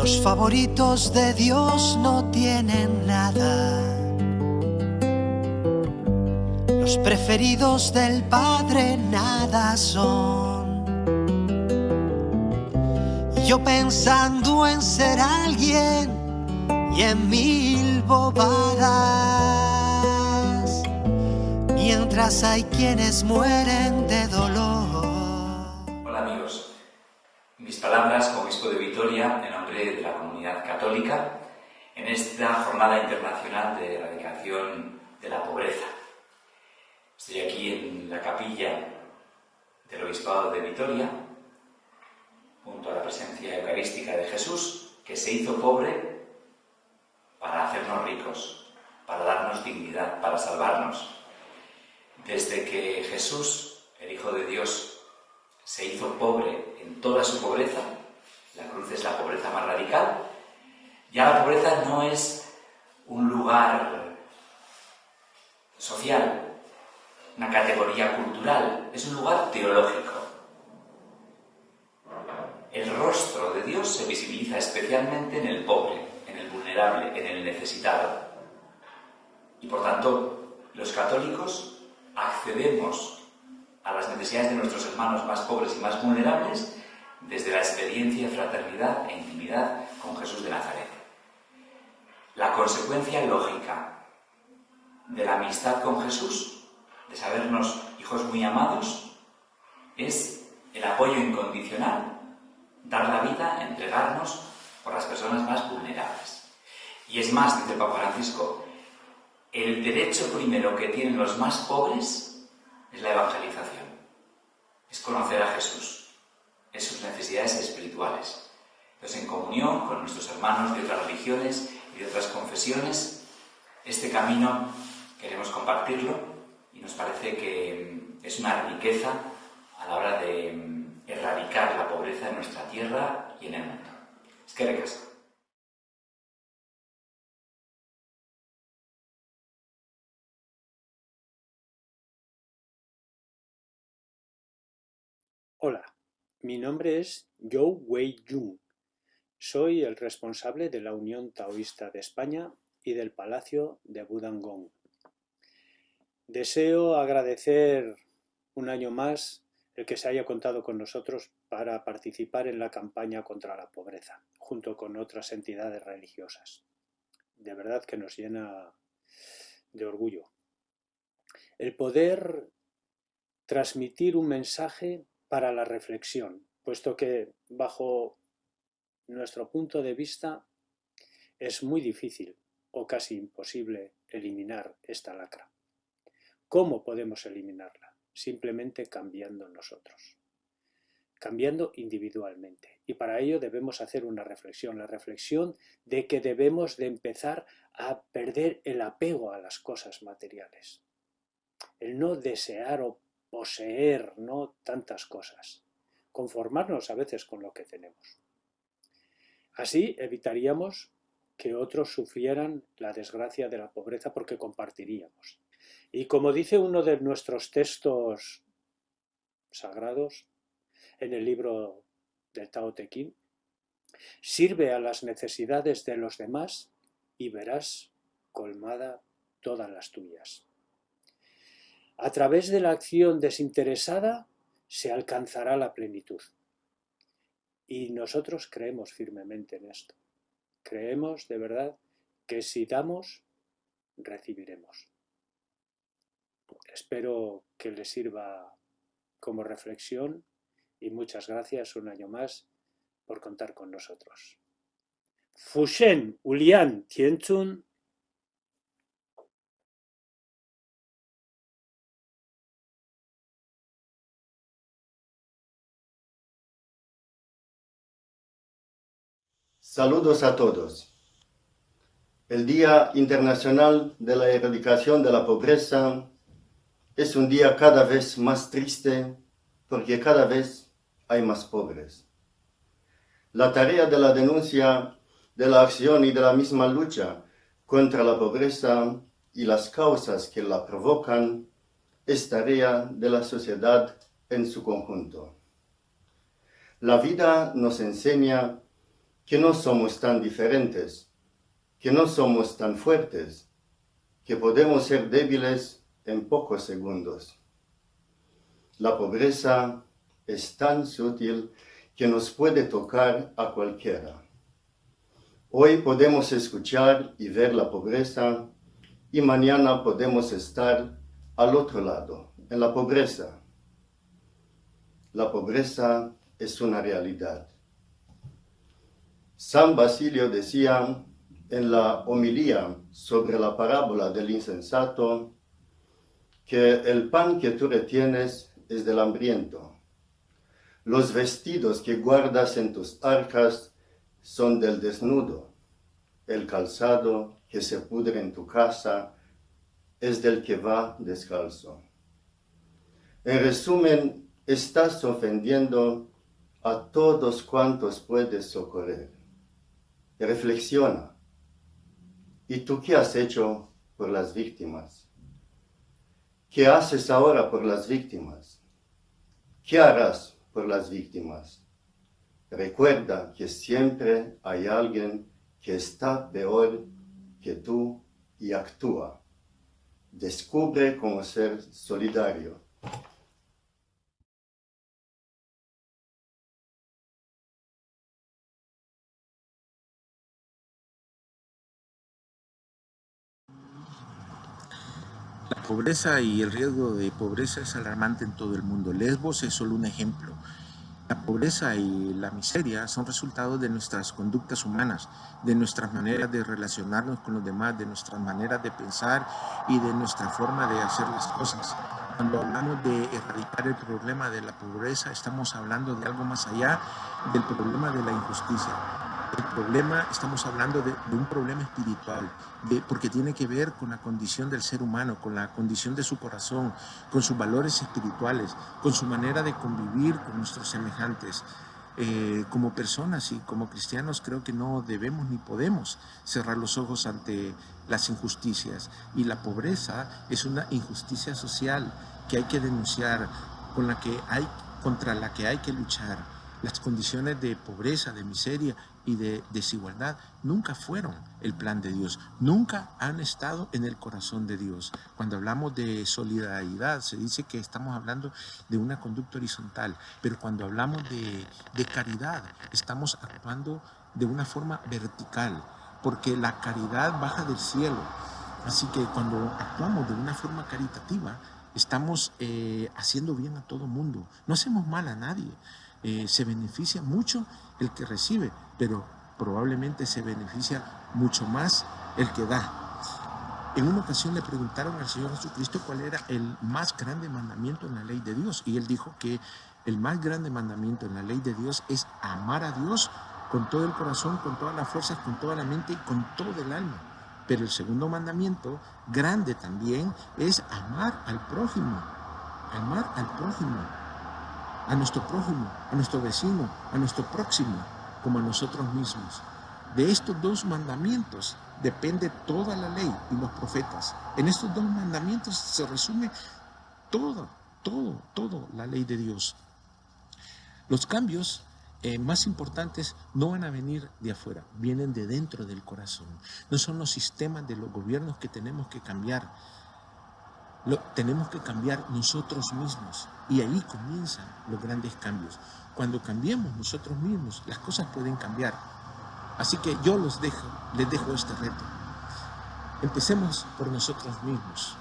Los favoritos de Dios no tienen nada. Los preferidos del Padre nada son. Y yo pensando en ser alguien y en mil bobadas, mientras hay quienes mueren de dolor. Hola amigos, mis palabras como obispo de Vitoria en nombre de la comunidad católica en esta jornada internacional de erradicación de la pobreza. Estoy aquí en la capilla del obispado de Vitoria, junto a la presencia eucarística de Jesús, que se hizo pobre para hacernos ricos, para darnos dignidad, para salvarnos. Desde que Jesús, el Hijo de Dios, se hizo pobre en toda su pobreza, la cruz es la pobreza más radical, ya la pobreza no es un lugar social, una categoría cultural, es un lugar teológico. El rostro de Dios se visibiliza especialmente en el pobre, en el vulnerable, en el necesitado. Y por tanto, los católicos accedemos a las necesidades de nuestros hermanos más pobres y más vulnerables desde la experiencia de fraternidad e intimidad con Jesús de Nazaret. La consecuencia lógica de la amistad con Jesús, de sabernos hijos muy amados, es el apoyo incondicional, dar la vida, entregarnos por las personas más vulnerables. Y es más, dice el Papa Francisco, el derecho primero que tienen los más pobres es la evangelización, es conocer a Jesús, es sus necesidades espirituales. Entonces, en comunión con nuestros hermanos de otras religiones y de otras confesiones, este camino queremos compartirlo y nos parece que es una riqueza a la hora de erradicar la pobreza en nuestra tierra y en el mundo. Eskerrik asko. Hola, mi nombre es Zhou Wei-Jun. Soy el responsable de la Unión Taoísta de España y del Palacio de Budangong. Deseo agradecer un año más el que se haya contado con nosotros para participar en la campaña contra la pobreza, junto con otras entidades religiosas. De verdad que nos llena de orgullo. El poder transmitir un mensaje para la reflexión, puesto que bajo nuestro punto de vista es muy difícil o casi imposible eliminar esta lacra. ¿Cómo podemos eliminarla? Simplemente cambiando nosotros, cambiando individualmente. Y para ello debemos hacer una reflexión, la reflexión de que debemos de empezar a perder el apego a las cosas materiales, el no desear o poseer, ¿no?, tantas cosas, conformarnos a veces con lo que tenemos. Así evitaríamos que otros sufrieran la desgracia de la pobreza porque compartiríamos. Y como dice uno de nuestros textos sagrados en el libro del Tao Te Ching, sirve a las necesidades de los demás y verás colmada todas las tuyas. A través de la acción desinteresada se alcanzará la plenitud. Y nosotros creemos firmemente en esto. Creemos de verdad que si damos, recibiremos. Espero que les sirva como reflexión y muchas gracias un año más por contar con nosotros. Fushen Ulian Tianchun. Saludos a todos. El Día Internacional de la Erradicación de la Pobreza es un día cada vez más triste porque cada vez hay más pobres. La tarea de la denuncia, de la acción y de la misma lucha contra la pobreza y las causas que la provocan es tarea de la sociedad en su conjunto. La vida nos enseña que no somos tan diferentes, que no somos tan fuertes, que podemos ser débiles en pocos segundos. La pobreza es tan sutil que nos puede tocar a cualquiera. Hoy podemos escuchar y ver la pobreza y mañana podemos estar al otro lado, en la pobreza. La pobreza es una realidad. San Basilio decía en la homilía sobre la parábola del insensato que el pan que tú retienes es del hambriento. Los vestidos que guardas en tus arcas son del desnudo. El calzado que se pudre en tu casa es del que va descalzo. En resumen, estás ofendiendo a todos cuantos puedes socorrer. Reflexiona. ¿Y tú qué has hecho por las víctimas? ¿Qué haces ahora por las víctimas? ¿Qué harás por las víctimas? Recuerda que siempre hay alguien que está peor que tú y actúa. Descubre cómo ser solidario. La pobreza y el riesgo de pobreza es alarmante en todo el mundo. Lesbos es solo un ejemplo. La pobreza y la miseria son resultados de nuestras conductas humanas, de nuestras maneras de relacionarnos con los demás, de nuestras maneras de pensar y de nuestra forma de hacer las cosas. Cuando hablamos de erradicar el problema de la pobreza, estamos hablando de algo más allá del problema de la injusticia. El problema, estamos hablando de un problema espiritual, porque tiene que ver con la condición del ser humano, con la condición de su corazón, con sus valores espirituales, con su manera de convivir con nuestros semejantes. Como personas y como cristianos creo que no debemos ni podemos cerrar los ojos ante las injusticias. Y la pobreza es una injusticia social que hay que denunciar, contra la que hay que luchar. Las condiciones de pobreza, de miseria y de desigualdad nunca fueron el plan de Dios, nunca han estado en el corazón de Dios. Cuando hablamos de solidaridad, se dice que estamos hablando de una conducta horizontal, pero cuando hablamos de caridad, estamos actuando de una forma vertical, porque la caridad baja del cielo. Así que cuando actuamos de una forma caritativa, estamos haciendo bien a todo mundo, no hacemos mal a nadie. Se beneficia mucho el que recibe, pero probablemente se beneficia mucho más el que da. En una ocasión le preguntaron al Señor Jesucristo cuál era el más grande mandamiento en la ley de Dios, y Él dijo que el más grande mandamiento en la ley de Dios es amar a Dios con todo el corazón, con todas las fuerzas, con toda la mente y con todo el alma. Pero el segundo mandamiento, grande también, es amar al prójimo, a nuestro prójimo, a nuestro vecino, a nuestro próximo, como a nosotros mismos. De estos dos mandamientos depende toda la ley y los profetas. En estos dos mandamientos se resume toda la ley de Dios. Los cambios más importantes no van a venir de afuera, vienen de dentro del corazón. No son los sistemas de los gobiernos que tenemos que cambiar. Tenemos que cambiar nosotros mismos, y ahí comienzan los grandes cambios. Cuando cambiemos nosotros mismos, las cosas pueden cambiar. Así que yo les dejo este reto. Empecemos por nosotros mismos.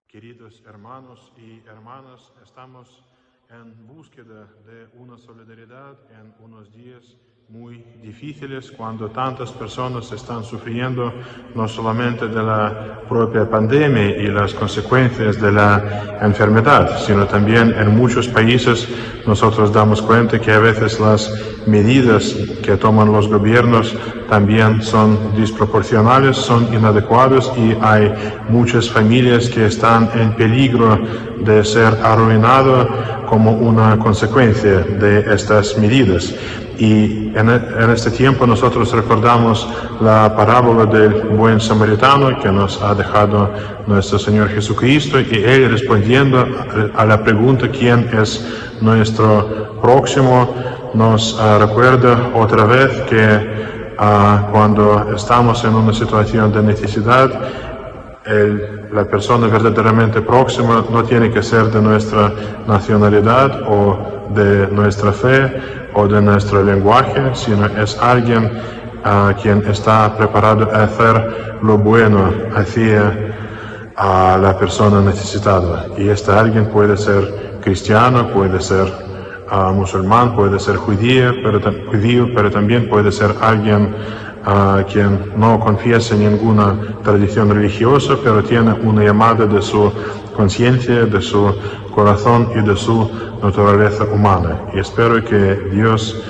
Queridos hermanos y hermanas, estamos en búsqueda de una solidaridad en unos días muy difíciles, cuando tantas personas están sufriendo no solamente de la propia pandemia y las consecuencias de la enfermedad, sino también en muchos países nosotros damos cuenta que a veces las medidas que toman los gobiernos también son desproporcionales, son inadecuadas, y hay muchas familias que están en peligro de ser arruinadas como una consecuencia de estas medidas. Y en este tiempo nosotros recordamos la parábola del buen samaritano que nos ha dejado nuestro Señor Jesucristo, y Él, respondiendo a la pregunta ¿quién es nuestro próximo?, nos recuerda otra vez que cuando estamos en una situación de necesidad, la persona verdaderamente próxima no tiene que ser de nuestra nacionalidad o de nuestra fe o de nuestro lenguaje, sino es alguien quien está preparado a hacer lo bueno hacia la persona necesitada. Y este alguien puede ser cristiano, puede ser musulmán, puede ser judío, pero también puede ser alguien quien no confiesa en ninguna tradición religiosa, pero tiene una llamada de su conciencia, de su corazón y de su naturaleza humana. Y espero que Dios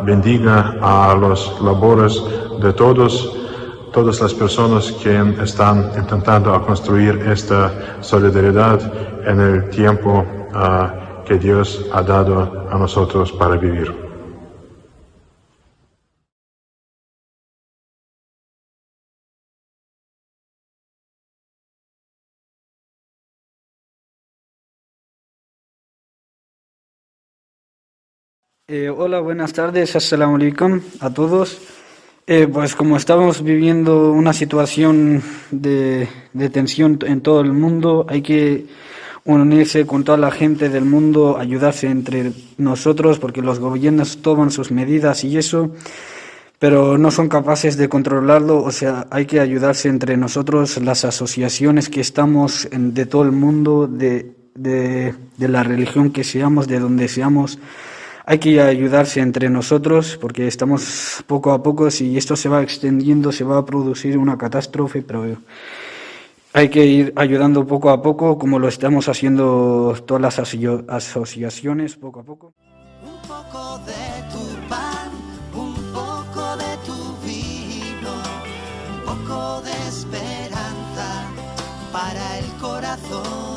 bendiga a los labores de todas las personas que están intentando construir esta solidaridad en el tiempo que Dios ha dado a nosotros para vivir. Hola, buenas tardes, assalamu alaikum a todos. Pues como estamos viviendo una situación de tensión en todo el mundo, hay que unirse con toda la gente del mundo, ayudarse entre nosotros, porque los gobiernos toman sus medidas y eso, pero no son capaces de controlarlo. O sea, hay que ayudarse entre nosotros, las asociaciones que estamos de todo el mundo, de la religión que seamos, de donde seamos. Hay que ayudarse entre nosotros porque estamos poco a poco, si esto se va extendiendo se va a producir una catástrofe, pero hay que ir ayudando poco a poco como lo estamos haciendo todas las asociaciones poco a poco. Un poco de tu pan, un poco de tu vino, un poco de esperanza para el corazón.